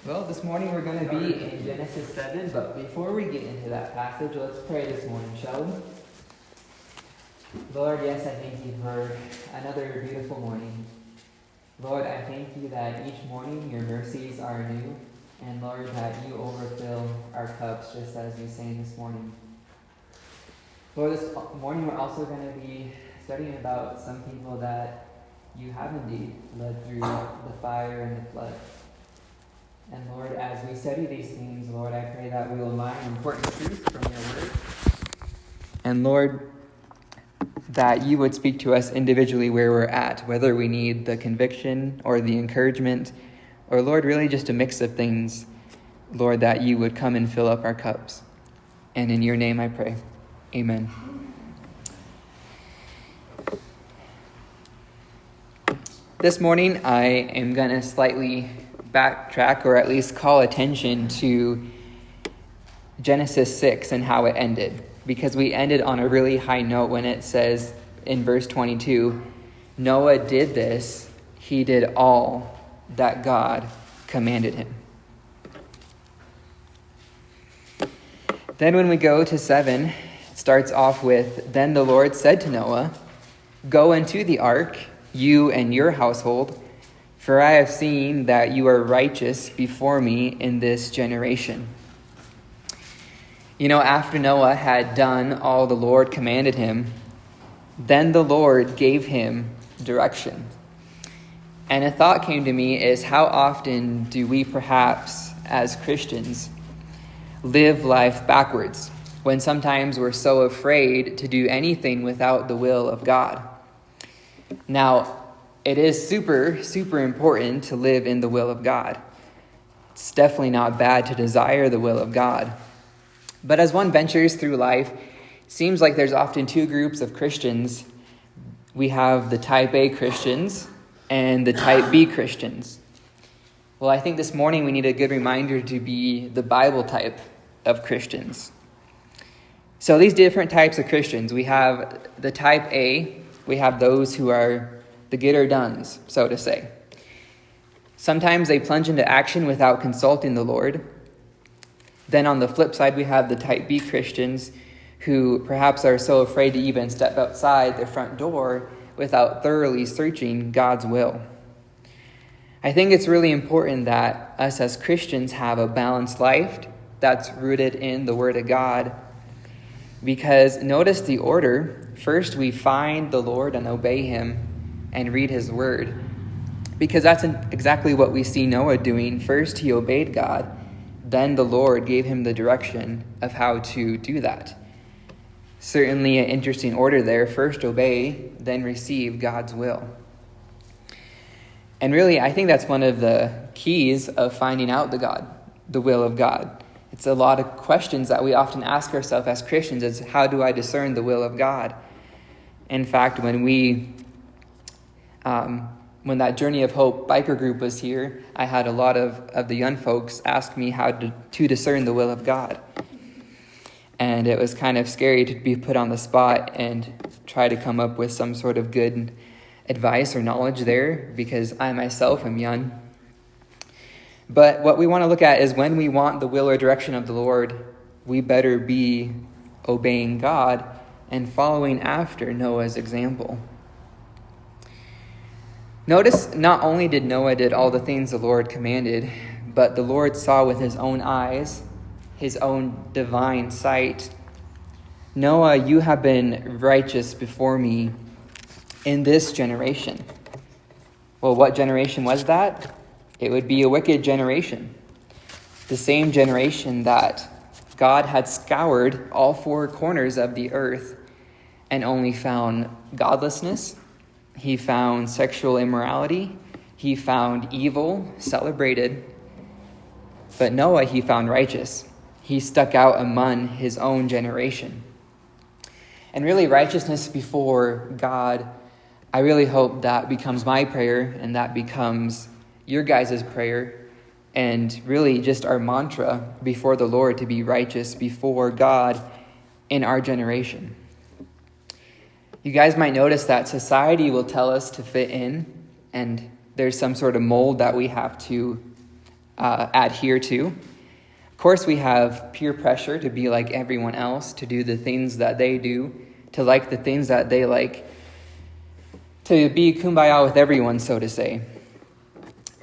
Well, this morning we're going to be in Genesis 7, but before we get into that passage, let's pray this morning, shall we? Lord, yes, I thank you for another beautiful morning. Lord, I thank you that each morning your mercies are new, and Lord, that you overfill our cups just as we sang this morning. Lord, this morning we're also going to be studying about some people that you have indeed led through the fire and the flood. And Lord, as we study these things, Lord, I pray that we will learn important truths from your word. And Lord, that you would speak to us individually where we're at, whether we need the conviction or the encouragement, or Lord, really just a mix of things. Lord, that you would come and fill up our cups. And in your name I pray. Amen. This morning I am going to slightly backtrack, or at least call attention to Genesis 6 and how it ended, because we ended on a really high note when it says in verse 22, Noah did this, he did all that God commanded him. Then when we go to 7, it starts off with, Then the Lord said to Noah, Go into the ark, you and your household, for I have seen that you are righteous before me in this generation. You know, after Noah had done all the Lord commanded him, then the Lord gave him direction. And a thought came to me is, how often do we perhaps, as Christians, live life backwards, when sometimes we're so afraid to do anything without the will of God? Now, it is super, super important to live in the will of God. It's definitely not bad to desire the will of God. But as one ventures through life, it seems like there's often two groups of Christians. We have the type A Christians and the type B Christians. Well, I think this morning we need a good reminder to be the Bible type of Christians. So these different types of Christians, we have the type A, we have those who are the get-or-dones, so to say. Sometimes they plunge into action without consulting the Lord. Then on the flip side, we have the type B Christians who perhaps are so afraid to even step outside their front door without thoroughly searching God's will. I think it's really important that us as Christians have a balanced life that's rooted in the Word of God. Because notice the order. First, we find the Lord and obey him and read his word. Because that's exactly what we see Noah doing. First, he obeyed God. Then the Lord gave him the direction of how to do that. Certainly an interesting order there. First obey, then receive God's will. And really, I think that's one of the keys of finding out the will of God. It's a lot of questions that we often ask ourselves as Christians is, how do I discern the will of God? In fact, when that Journey of Hope biker group was here, I had a lot of the young folks ask me how to discern the will of God. And it was kind of scary to be put on the spot and try to come up with some sort of good advice or knowledge there, because I myself am young. But what we want to look at is when we want the will or direction of the Lord, we better be obeying God and following after Noah's example. Notice, not only did Noah did all the things the Lord commanded, but the Lord saw with his own eyes, his own divine sight. Noah, you have been righteous before me in this generation. Well, what generation was that? It would be a wicked generation. The same generation that God had scoured all four corners of the earth and only found godlessness. He found sexual immorality. He found evil celebrated. But Noah, he found righteous. He stuck out among his own generation. And really, righteousness before God, I really hope that becomes my prayer, and that becomes your guys' prayer, and really just our mantra before the Lord, to be righteous before God in our generation. You guys might notice that society will tell us to fit in, and there's some sort of mold that we have to adhere to. Of course, we have peer pressure to be like everyone else, to do the things that they do, to like the things that they like, to be kumbaya with everyone, so to say.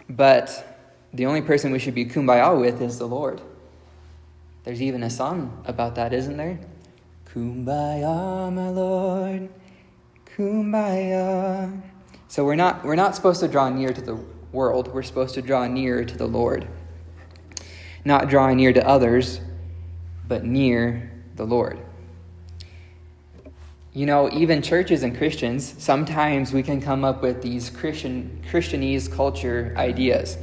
But the only person we should be kumbaya with is the Lord. There's even a song about that, isn't there? Kumbaya, my Lord, kumbaya. So we're not supposed to draw near to the world. We're supposed to draw near to the Lord. Not draw near to others, but near the Lord. You know, even churches and Christians, sometimes we can come up with these Christianese culture ideas.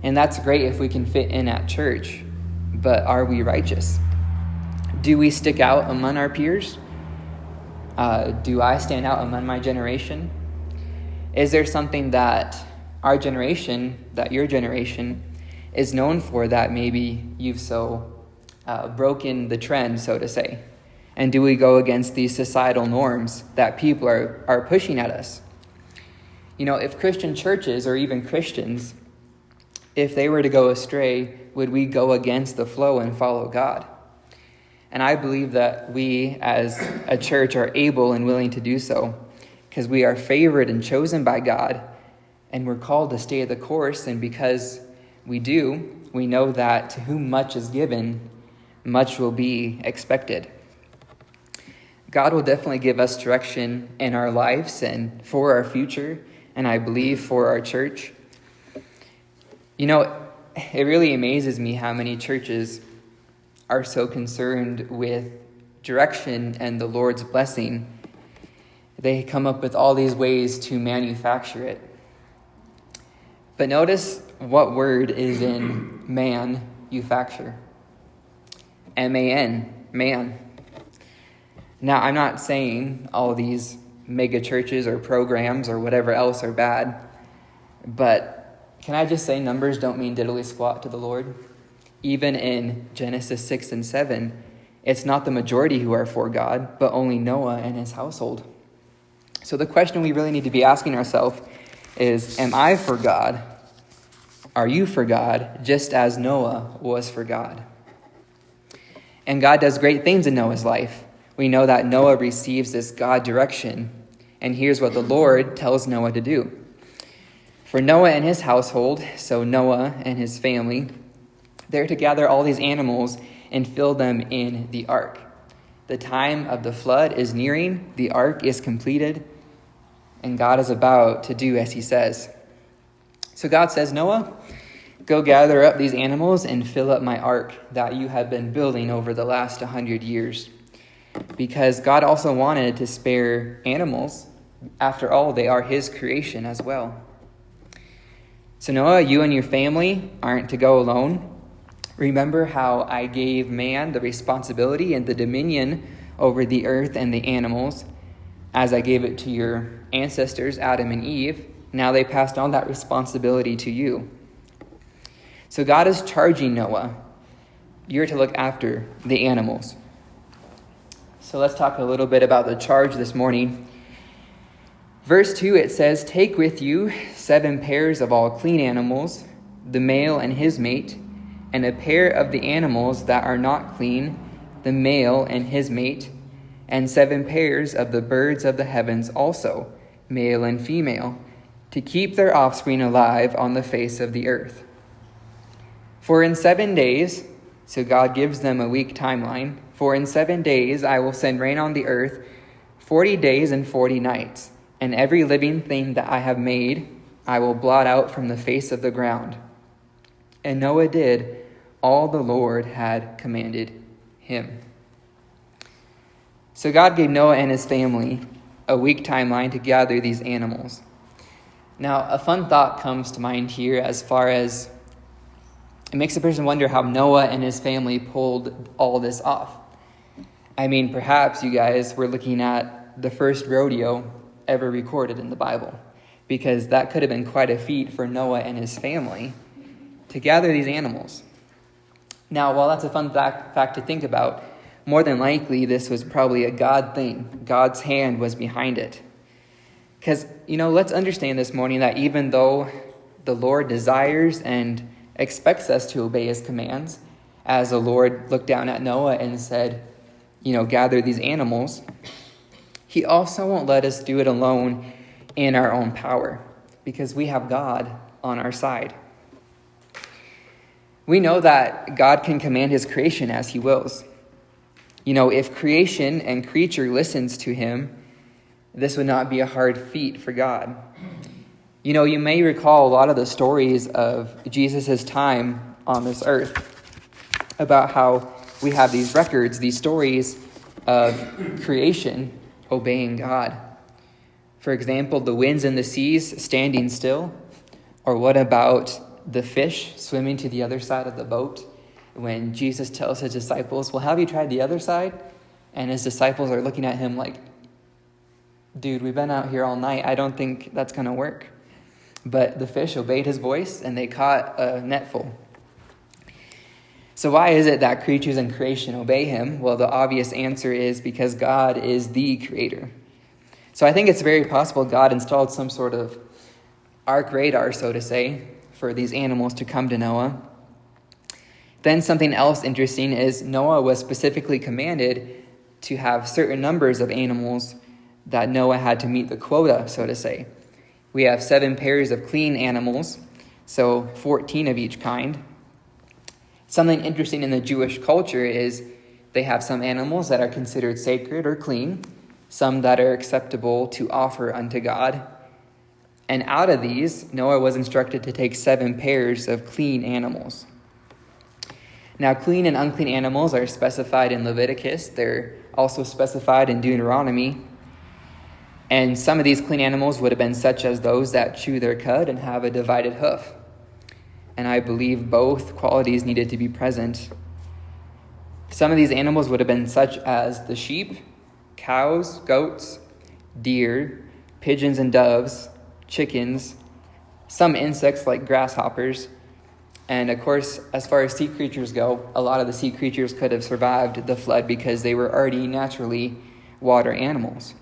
And that's great if we can fit in at church. But are we righteous? Do we stick out among our peers? Do I stand out among my generation? Is there something that our generation, that your generation, is known for that maybe you've so broken the trend, so to say? And do we go against these societal norms that people are pushing at us? You know, if Christian churches or even Christians, if they were to go astray, would we go against the flow and follow God? And I believe that we as a church are able and willing to do so because we are favored and chosen by God, and we're called to stay the course. And because we do, we know that to whom much is given, much will be expected. God will definitely give us direction in our lives and for our future, and I believe for our church. You know, it really amazes me how many churches are so concerned with direction and the Lord's blessing. They come up with all these ways to manufacture it. But notice what word is in manufacture. M-A-N, man. Now, I'm not saying all these mega churches or programs or whatever else are bad, but can I just say numbers don't mean diddly squat to the Lord? Even in Genesis 6 and 7, it's not the majority who are for God, but only Noah and his household. So the question we really need to be asking ourselves is, am I for God? Are you for God, just as Noah was for God? And God does great things in Noah's life. We know that Noah receives this God direction, and here's what the Lord tells Noah to do. For Noah and his household, so Noah and his family, they're to gather all these animals and fill them in the ark. The time of the flood is nearing, the ark is completed, and God is about to do as he says. So God says, Noah, go gather up these animals and fill up my ark that you have been building over the last 100 years. Because God also wanted to spare animals. After all, they are his creation as well. So Noah, you and your family aren't to go alone. Remember how I gave man the responsibility and the dominion over the earth and the animals, as I gave it to your ancestors, Adam and Eve. Now they passed on that responsibility to you. So God is charging Noah, you're to look after the animals. So let's talk a little bit about the charge this morning. Verse 2, it says, take with you 7 pairs of all clean animals, the male and his mate, and a pair of the animals that are not clean, the male and his mate, and 7 pairs of the birds of the heavens also, male and female, to keep their offspring alive on the face of the earth. For in 7 days, so God gives them a week timeline, for in 7 days I will send rain on the earth, 40 days and 40 nights, and every living thing that I have made I will blot out from the face of the ground. And Noah did all the Lord had commanded him. So God gave Noah and his family a week timeline to gather these animals. Now, a fun thought comes to mind here as far as it makes a person wonder how Noah and his family pulled all this off. I mean, perhaps you guys were looking at the first rodeo ever recorded in the Bible, because that could have been quite a feat for Noah and his family to gather these animals. Now, while that's a fun fact to think about, more than likely this was probably a God thing. God's hand was behind it. Because, let's understand this morning that even though the Lord desires and expects us to obey his commands, as the Lord looked down at Noah and said, gather these animals, he also won't let us do it alone in our own power, because we have God on our side. We know that God can command his creation as he wills. If creation and creature listens to him, this would not be a hard feat for God. You may recall a lot of the stories of Jesus' time on this earth about how we have these records, these stories of creation obeying God. For example, the winds and the seas standing still. Or what about the fish swimming to the other side of the boat when Jesus tells his disciples, well, have you tried the other side? And his disciples are looking at him like, dude, we've been out here all night. I don't think that's going to work. But the fish obeyed his voice and they caught a net full. So why is it that creatures and creation obey him? Well, the obvious answer is because God is the creator. So I think it's very possible God installed some sort of ark radar, so to say, for these animals to come to Noah. Then something else interesting is Noah was specifically commanded to have certain numbers of animals that Noah had to meet the quota, so to say. We have 7 pairs of clean animals, so 14 of each kind. Something interesting in the Jewish culture is they have some animals that are considered sacred or clean, some that are acceptable to offer unto God. And out of these, Noah was instructed to take 7 pairs of clean animals. Now, clean and unclean animals are specified in Leviticus. They're also specified in Deuteronomy. And some of these clean animals would have been such as those that chew their cud and have a divided hoof. And I believe both qualities needed to be present. Some of these animals would have been such as the sheep, cows, goats, deer, pigeons and doves, chickens, some insects like grasshoppers. And of course, as far as sea creatures go, a lot of the sea creatures could have survived the flood because they were already naturally water animals.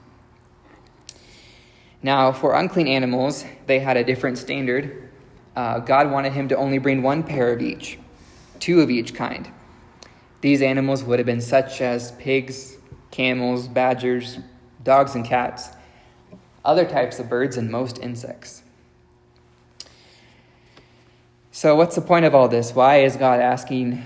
Now, for unclean animals, they had a different standard. God wanted him to only bring 1 pair of each, 2 of each kind. These animals would have been such as pigs, camels, badgers, dogs and cats, other types of birds, and most insects. So what's the point of all this? Why is God asking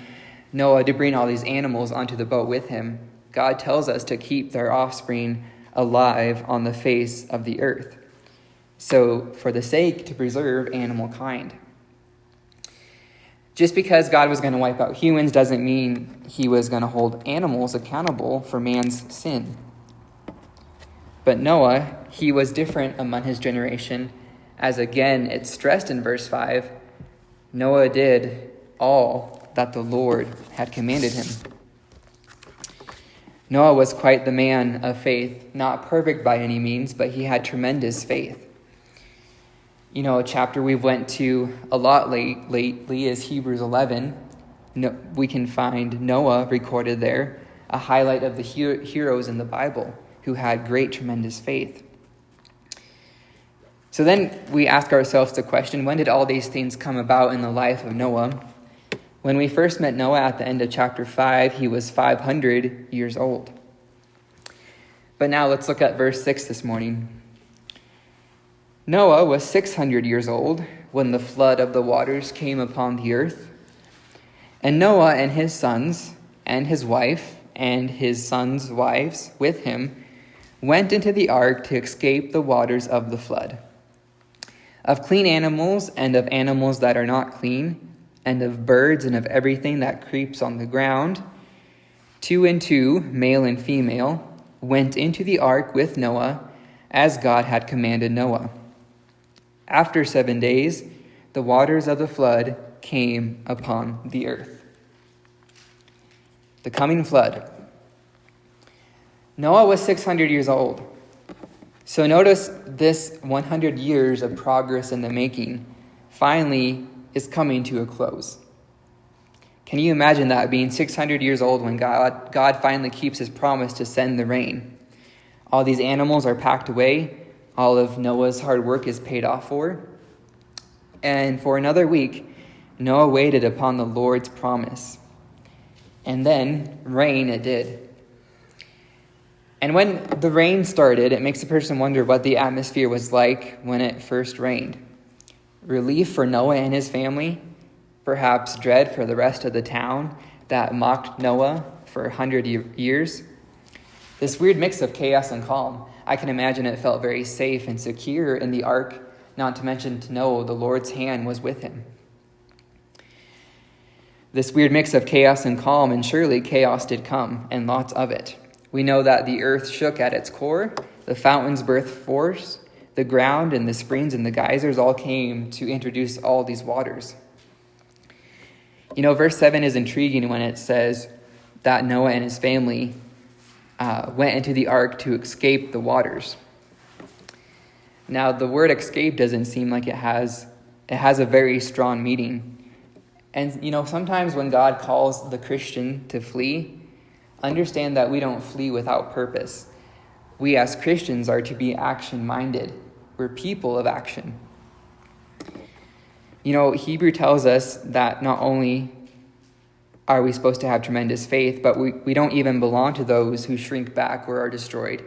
Noah to bring all these animals onto the boat with him? God tells us to keep their offspring alive on the face of the earth. So for the sake to preserve animal kind. Just because God was going to wipe out humans doesn't mean he was going to hold animals accountable for man's sin. But Noah, he was different among his generation, as again it's stressed in verse 5, Noah did all that the Lord had commanded him. Noah was quite the man of faith, not perfect by any means, but he had tremendous faith. A chapter we went to a lot lately is Hebrews 11. We can find Noah recorded there, a highlight of the heroes in the Bible who had great, tremendous faith. So then we ask ourselves the question, when did all these things come about in the life of Noah? When we first met Noah at the end of chapter 5, he was 500 years old. But now let's look at verse 6 this morning. Noah was 600 years old when the flood of the waters came upon the earth. And Noah and his sons and his wife and his sons' wives with him went into the ark to escape the waters of the flood. Of clean animals and of animals that are not clean, and of birds and of everything that creeps on the ground, 2 and 2, male and female, went into the ark with Noah, as God had commanded Noah. After 7 days, the waters of the flood came upon the earth. The coming flood. Noah was 600 years old. So notice this 100 years of progress in the making finally is coming to a close. Can you imagine that, being 600 years old when God finally keeps his promise to send the rain? All these animals are packed away. All of Noah's hard work is paid off for. And for another week, Noah waited upon the Lord's promise. And then rain it did. And when the rain started, it makes a person wonder what the atmosphere was like when it first rained. Relief for Noah and his family, perhaps dread for the rest of the town that mocked Noah for 100 years. This weird mix of chaos and calm. I can imagine it felt very safe and secure in the ark, not to mention to know the Lord's hand was with him. This weird mix of chaos and calm, and surely chaos did come, and lots of it. We know that the earth shook at its core, the fountains birthed force, the ground and the springs and the geysers all came to introduce all these waters. Verse 7 is intriguing when it says that Noah and his family went into the ark to escape the waters. Now, the word escape doesn't seem like it has a very strong meaning. And, sometimes when God calls the Christian to flee, understand that we don't flee without purpose. We as Christians are to be action-minded. We're people of action. Hebrew tells us that not only are we supposed to have tremendous faith, but we don't even belong to those who shrink back or are destroyed.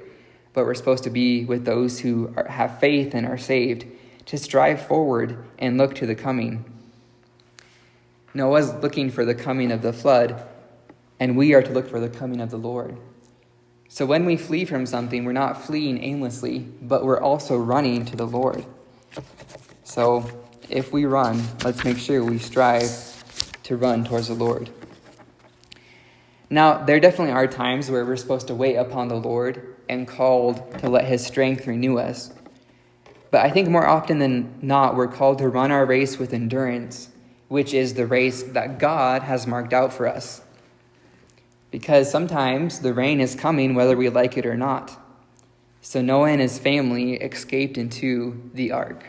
But we're supposed to be with those who have faith and are saved, to strive forward and look to the coming. Noah's looking for the coming of the flood, and we are to look for the coming of the Lord. So when we flee from something, we're not fleeing aimlessly, but we're also running to the Lord. So if we run, let's make sure we strive to run towards the Lord. Now, there definitely are times where we're supposed to wait upon the Lord and called to let his strength renew us. But I think more often than not, we're called to run our race with endurance, which is the race that God has marked out for us. Because sometimes the rain is coming whether we like it or not. So Noah and his family escaped into the ark.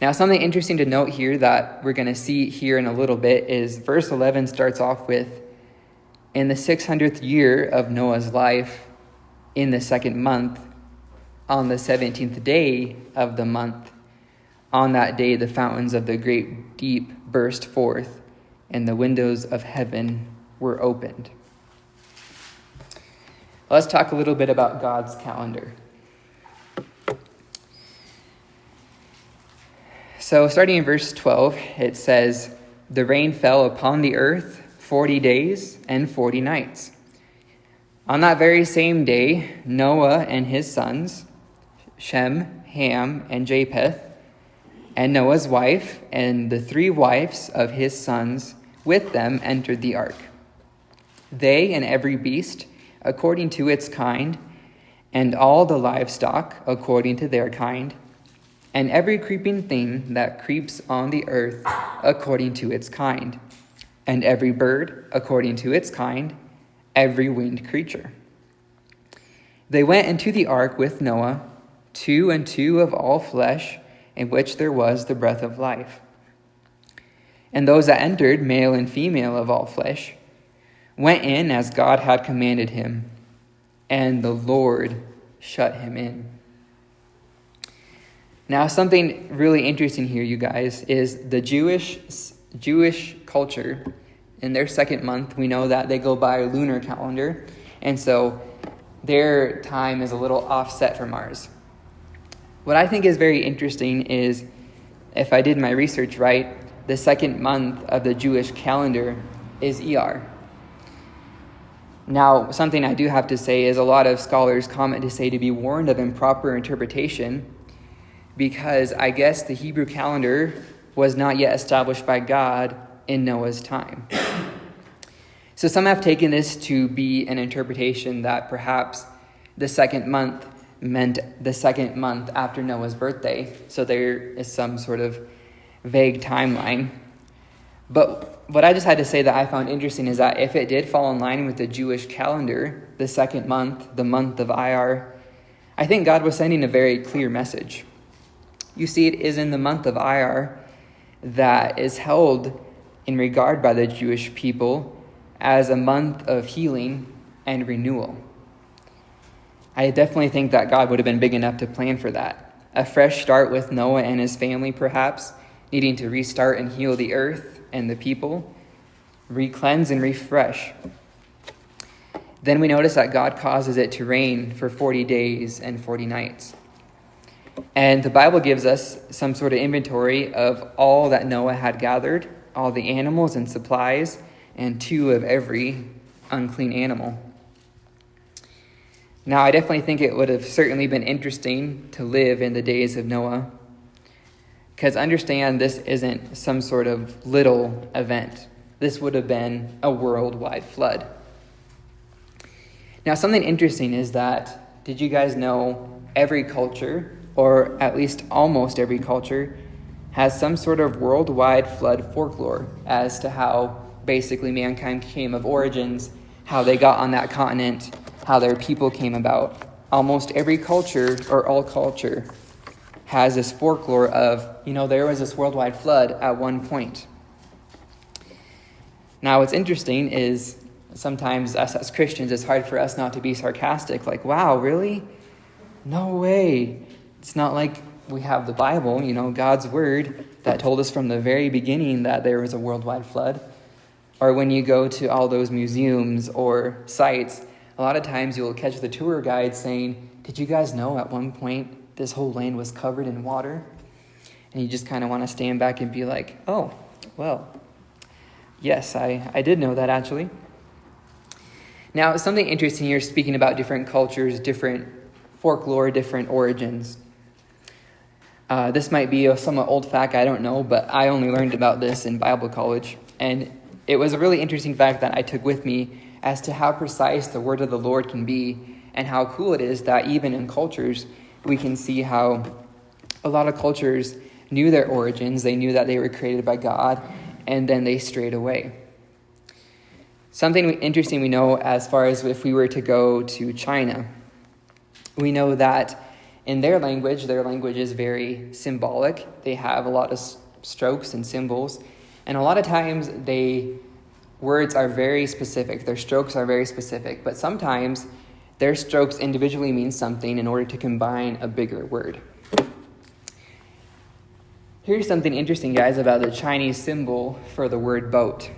Now, something interesting to note here that we're going to see here in a little bit is verse 11 starts off with, in the 600th year of Noah's life, in the second month, on the 17th day of the month, on that day the fountains of the great deep burst forth, and the windows of heaven were opened. Let's talk a little bit about God's calendar. So starting in verse 12, it says, the rain fell upon the earth 40 days and 40 nights. On that very same day, Noah and his sons, Shem, Ham, and Japheth, and Noah's wife, and the 3 wives of his sons with them entered the ark. They and every beast according to its kind, and all the livestock according to their kind, and every creeping thing that creeps on the earth according to its kind, and every bird according to its kind, every winged creature. They went into the ark with Noah, 2 and 2 of all flesh, in which there was the breath of life. And those that entered, male and female of all flesh, went in as God had commanded him, and the Lord shut him in. Now, something really interesting here, you guys, is the Jewish culture. In their second month, we know that they go by a lunar calendar, and so their time is a little offset from ours. What I think is very interesting is, if I did my research right, the second month of the Jewish calendar is Iyar. Now, something I do have to say is a lot of scholars comment to say to be warned of improper interpretation, because I guess the Hebrew calendar was not yet established by God in Noah's time. So some have taken this to be an interpretation that perhaps the second month meant the second month after Noah's birthday. So there is some sort of vague timeline. But what I just had to say that I found interesting is that if it did fall in line with the Jewish calendar, the second month, the month of Iyar, I think God was sending a very clear message. You see, it is in the month of Iyar that is held in regard by the Jewish people as a month of healing and renewal. I definitely think that God would have been big enough to plan for that. A fresh start with Noah and his family, perhaps, needing to restart and heal the earth and the people, re-cleanse and refresh. Then we notice that God causes it to rain for 40 days and 40 nights. And the Bible gives us some sort of inventory of all that Noah had gathered, all the animals and supplies, and 2 of every unclean animal. Now, I definitely think it would have certainly been interesting to live in the days of Noah, because understand this isn't some sort of little event. This would have been a worldwide flood. Now, something interesting is that, did you guys know every culture, or at least almost every culture, has some sort of worldwide flood folklore as to how basically mankind came of origins, how they got on that continent, how their people came about. Almost every culture, or all culture, has this folklore of, there was this worldwide flood at one point. Now, what's interesting is sometimes us as Christians, it's hard for us not to be sarcastic, like, wow, really? No way. It's not like we have the Bible, God's word that told us from the very beginning that there was a worldwide flood. Or when you go to all those museums or sites, a lot of times you'll catch the tour guide saying, did you guys know at one point this whole land was covered in water? And you just kind of want to stand back and be like, oh, well, yes, I did know that actually. Now, something interesting here, speaking about different cultures, different folklore, different origins. This might be a somewhat old fact, I don't know, but I only learned about this in Bible college. And it was a really interesting fact that I took with me as to how precise the word of the Lord can be, and how cool it is that even in cultures, we can see how a lot of cultures knew their origins, they knew that they were created by God, and then they strayed away. Something interesting we know as far as if we were to go to China, we know that in their language is very symbolic. They have a lot of strokes and symbols, and a lot of times words are very specific. Their strokes are very specific, but sometimes their strokes individually mean something in order to combine a bigger word. Here's something interesting, guys, about the Chinese symbol for the word boat.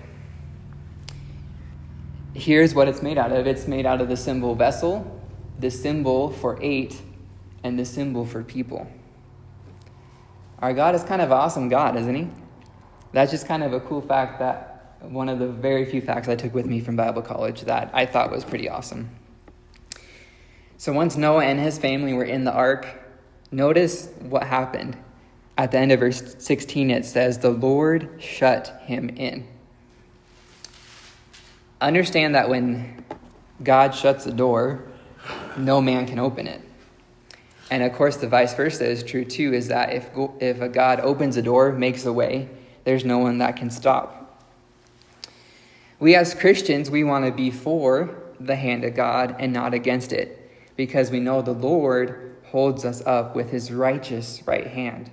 Here's what it's made out of. It's made out of the symbol vessel, the symbol for 8, and the symbol for people. Our God is kind of an awesome God, isn't he? That's just kind of a cool fact, that one of the very few facts I took with me from Bible college that I thought was pretty awesome. So once Noah and his family were in the ark, notice what happened. At the end of verse 16, it says, the Lord shut him in. Understand that when God shuts a door, no man can open it. And of course, the vice versa is true too, is that if a God opens a door, makes a way, there's no one that can stop. We as Christians, we want to be for the hand of God and not against it, because we know the Lord holds us up with his righteous right hand.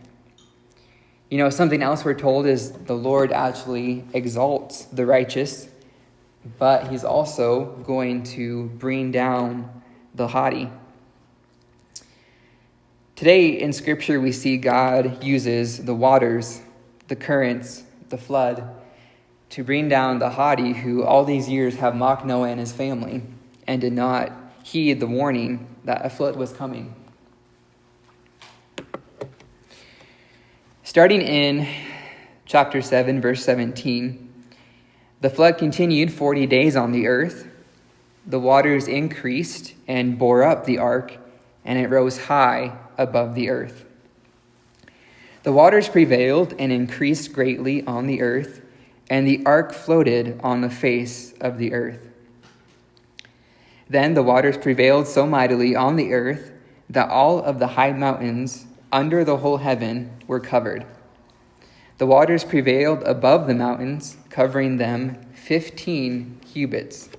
Something else we're told is the Lord actually exalts the righteous, but he's also going to bring down the haughty. Today in Scripture, we see God uses the waters, the currents, the flood, to bring down the haughty who all these years have mocked Noah and his family and did not heed the warning that a flood was coming. Starting in chapter 7, verse 17, the flood continued 40 days on the earth. The waters increased and bore up the ark, and it rose high above the earth. The waters prevailed and increased greatly on the earth, and the ark floated on the face of the earth. Then the waters prevailed so mightily on the earth that all of the high mountains under the whole heaven were covered. The waters prevailed above the mountains, covering them 15 cubits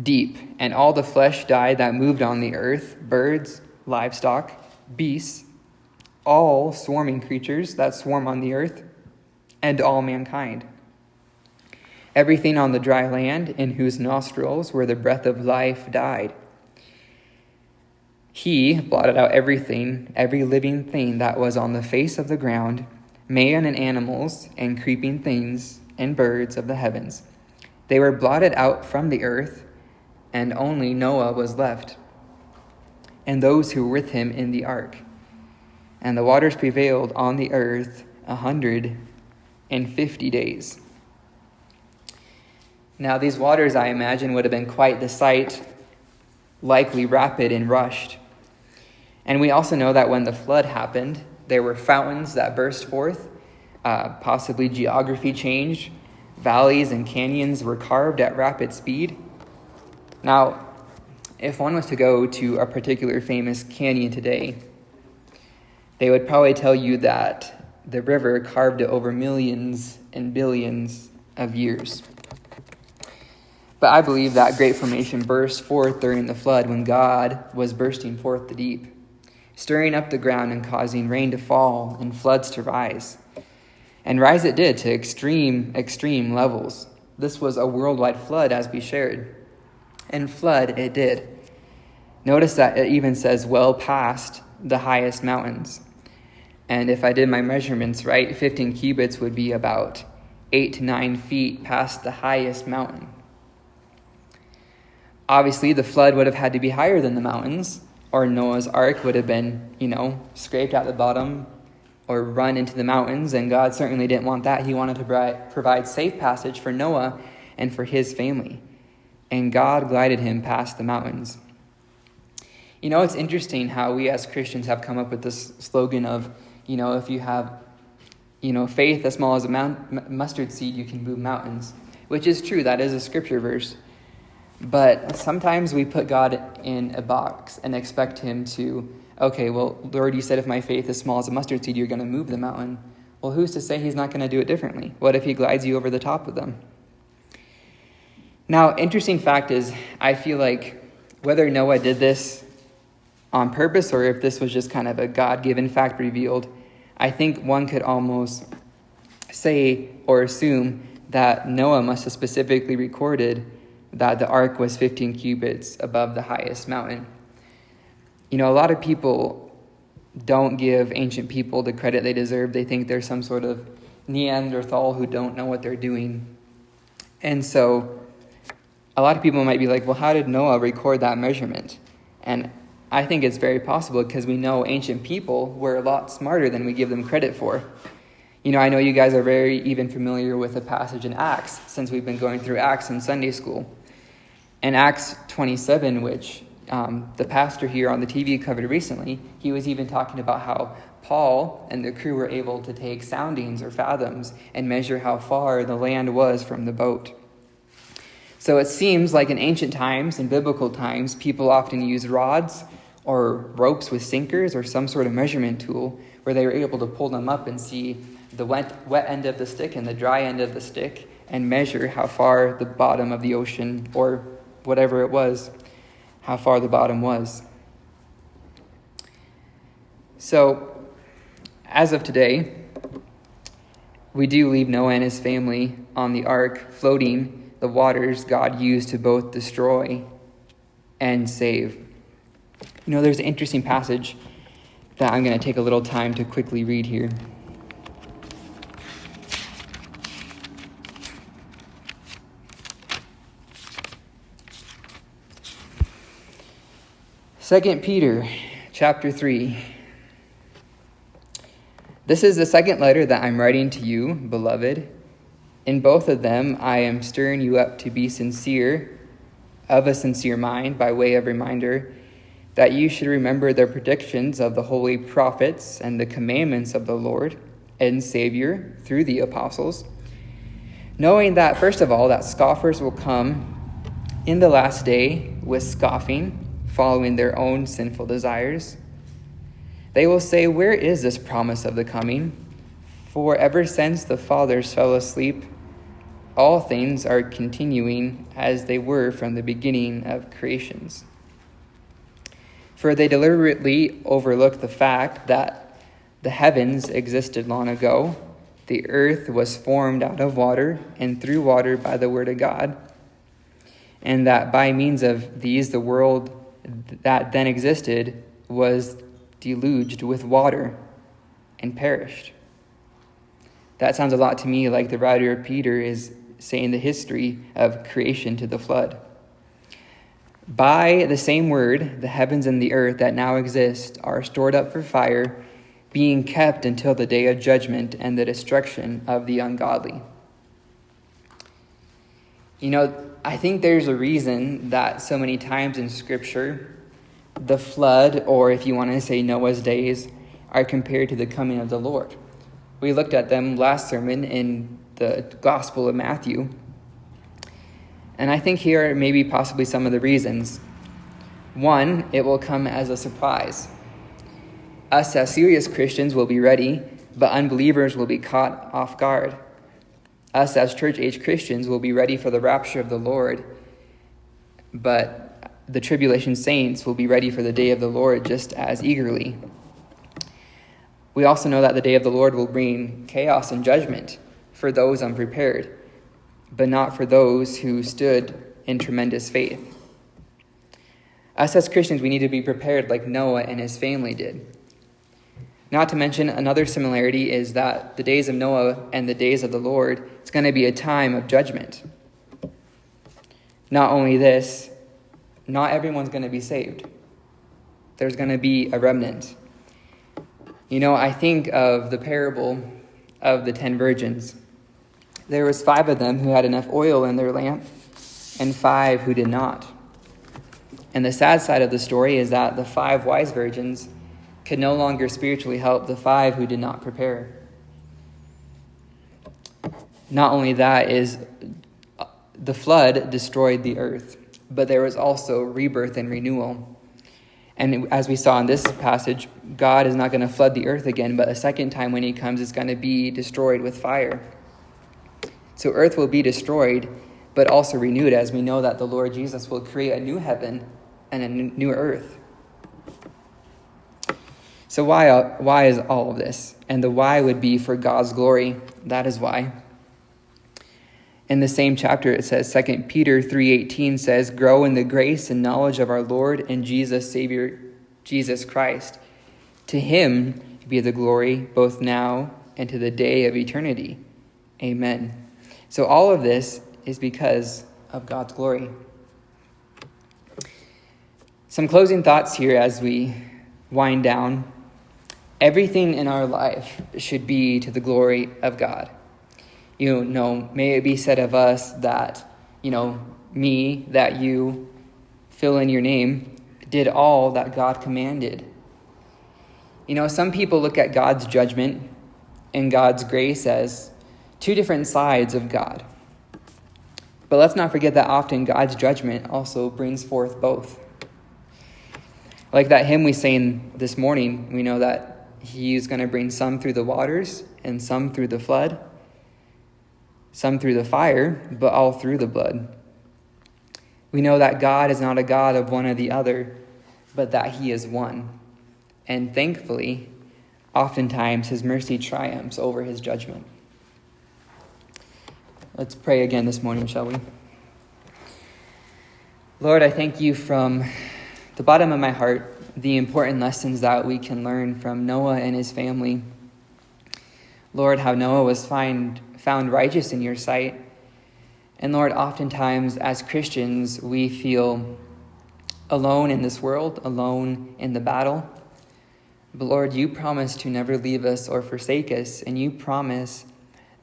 deep, and all the flesh died that moved on the earth, birds, livestock, beasts, all swarming creatures that swarm on the earth, and all mankind. Everything on the dry land, in whose nostrils were the breath of life, died. He blotted out everything, every living thing that was on the face of the ground, man and animals and creeping things and birds of the heavens. They were blotted out from the earth, and only Noah was left, and those who were with him in the ark. And the waters prevailed on the earth 150 days. Now these waters, I imagine, would have been quite the sight, likely rapid and rushed. And we also know that when the flood happened, there were fountains that burst forth, possibly geography changed, valleys and canyons were carved at rapid speed. Now, if one was to go to a particular famous canyon today, they would probably tell you that the river carved it over millions and billions of years. But I believe that great formation burst forth during the flood when God was bursting forth the deep, stirring up the ground and causing rain to fall and floods to rise. And rise it did to extreme levels. This was a worldwide flood, as we shared. And flood it did. Notice that it even says well past the highest mountains. And if I did my measurements right, 15 cubits would be about 8 to 9 feet past the highest mountain. Obviously, the flood would have had to be higher than the mountains, or Noah's ark would have been, scraped at the bottom or run into the mountains, and God certainly didn't want that. He wanted to provide safe passage for Noah and for his family. And God glided him past the mountains. It's interesting how we as Christians have come up with this slogan of, if you have, faith as small as a mustard seed, you can move mountains, which is true. That is a scripture verse. But sometimes we put God in a box and expect him to, okay, well, Lord, you said if my faith is small as a mustard seed, you're going to move the mountain. Well, who's to say he's not going to do it differently? What if he glides you over the top of them? Now, interesting fact is, I feel like whether Noah did this on purpose or if this was just kind of a God-given fact revealed, I think one could almost say or assume that Noah must have specifically recorded that the ark was 15 cubits above the highest mountain. A lot of people don't give ancient people the credit they deserve. They think they're some sort of Neanderthal who don't know what they're doing. And so a lot of people might be like, well, how did Noah record that measurement? And I think it's very possible because we know ancient people were a lot smarter than we give them credit for. I know you guys are very even familiar with a passage in Acts, since we've been going through Acts in Sunday school. In Acts 27, which the pastor here on the TV covered recently, he was even talking about how Paul and the crew were able to take soundings or fathoms and measure how far the land was from the boat. So it seems like in ancient times, in biblical times, people often used rods or ropes with sinkers or some sort of measurement tool where they were able to pull them up and see the wet end of the stick and the dry end of the stick and measure how far the bottom of the ocean or whatever it was, how far the bottom was. So, as of today, we do leave Noah and his family on the ark, floating the waters God used to both destroy and save. There's an interesting passage that I'm going to take a little time to quickly read here. Second Peter chapter 3. This is the second letter that I'm writing to you, beloved. In both of them, I am stirring you up to be sincere, of a sincere mind, by way of reminder, that you should remember the predictions of the holy prophets and the commandments of the Lord and Savior through the apostles, knowing that, first of all, that scoffers will come in the last day with scoffing, following their own sinful desires. They will say, where is this promise of the coming? For ever since the fathers fell asleep, all things are continuing as they were from the beginning of creations. For they deliberately overlook the fact that the heavens existed long ago, the earth was formed out of water and through water by the word of God, and that by means of these the world that then existed was deluged with water and perished. That sounds a lot to me like the writer of Peter is saying the history of creation to the flood. By the same word, the heavens and the earth that now exist are stored up for fire, being kept until the day of judgment and the destruction of the ungodly. I think there's a reason that so many times in Scripture, the flood, or if you want to say Noah's days, are compared to the coming of the Lord. We looked at them last sermon in the Gospel of Matthew. And I think here are maybe possibly some of the reasons. One, it will come as a surprise. Us as serious Christians will be ready, but unbelievers will be caught off guard. Us as church-age Christians will be ready for the rapture of the Lord, but the tribulation saints will be ready for the day of the Lord just as eagerly. We also know that the day of the Lord will bring chaos and judgment for those unprepared, but not for those who stood in tremendous faith. Us as Christians, we need to be prepared like Noah and his family did. Not to mention, another similarity is that the days of Noah and the days of the Lord, it's going to be a time of judgment. Not only this, not everyone's going to be saved. There's going to be a remnant. I think of the parable of the 10 virgins. There was 5 of them who had enough oil in their lamp, and 5 who did not. And the sad side of the story is that the 5 wise virgins could no longer spiritually help the 5 who did not prepare. Not only that, is the flood destroyed the earth, but there was also rebirth and renewal. And as we saw in this passage, God is not going to flood the earth again, but a second time when he comes, it's going to be destroyed with fire. So earth will be destroyed, but also renewed, as we know that the Lord Jesus will create a new heaven and a new earth. So why is all of this? And the why would be for God's glory. That is why. In the same chapter, it says, 2 Peter 3:18 says, "Grow in the grace and knowledge of our Lord and Jesus, Savior, Jesus Christ. To him be the glory both now and to the day of eternity. Amen." So all of this is because of God's glory. Some closing thoughts here as we wind down. Everything in our life should be to the glory of God. May it be said of us that, me, that you, fill in your name, did all that God commanded. Some people look at God's judgment and God's grace as 2 different sides of God. But let's not forget that often God's judgment also brings forth both. Like that hymn we sang this morning, we know that he's going to bring some through the waters and some through the flood, some through the fire, but all through the blood. We know that God is not a God of one or the other, but that he is one. And thankfully, oftentimes his mercy triumphs over his judgment. Let's pray again this morning, shall we? Lord, I thank you from the bottom of my heart, the important lessons that we can learn from Noah and his family. Lord, how Noah was found righteous in your sight. And Lord, oftentimes as Christians, we feel alone in this world, alone in the battle. But Lord, you promise to never leave us or forsake us, and you promise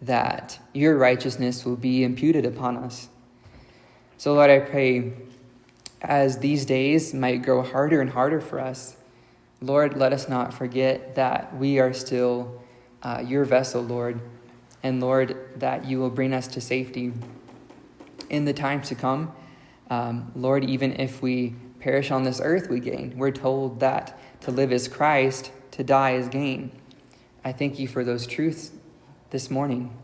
that your righteousness will be imputed upon us. So Lord, I pray as these days might grow harder and harder for us, Lord, let us not forget that we are still your vessel, Lord. And Lord, that you will bring us to safety in the times to come. Lord, even if we perish on this earth, we gain. We're told that to live is Christ, to die is gain. I thank you for those truths this morning.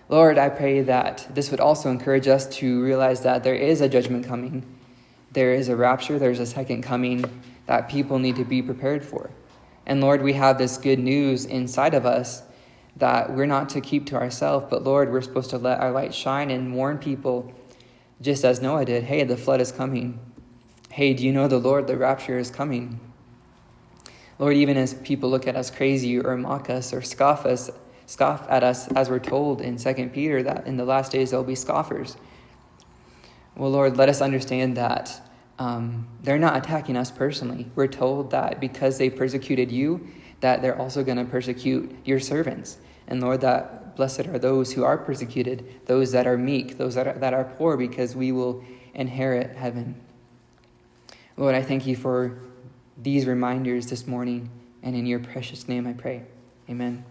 Lord, I pray that this would also encourage us to realize that there is a judgment coming. There is a rapture, there's a second coming that people need to be prepared for. And Lord, we have this good news inside of us that we're not to keep to ourselves, but Lord, we're supposed to let our light shine and warn people just as Noah did. Hey, the flood is coming. Hey, do you know the Lord, the rapture is coming? Lord, even as people look at us crazy or mock us or scoff at us, as we're told in 2 Peter that in the last days there'll be scoffers. Well, Lord, let us understand that they're not attacking us personally. We're told that because they persecuted you, that they're also going to persecute your servants. And Lord, that blessed are those who are persecuted, those that are meek, those that are poor, because we will inherit heaven. Lord, I thank you for these reminders this morning, and in your precious name I pray. Amen.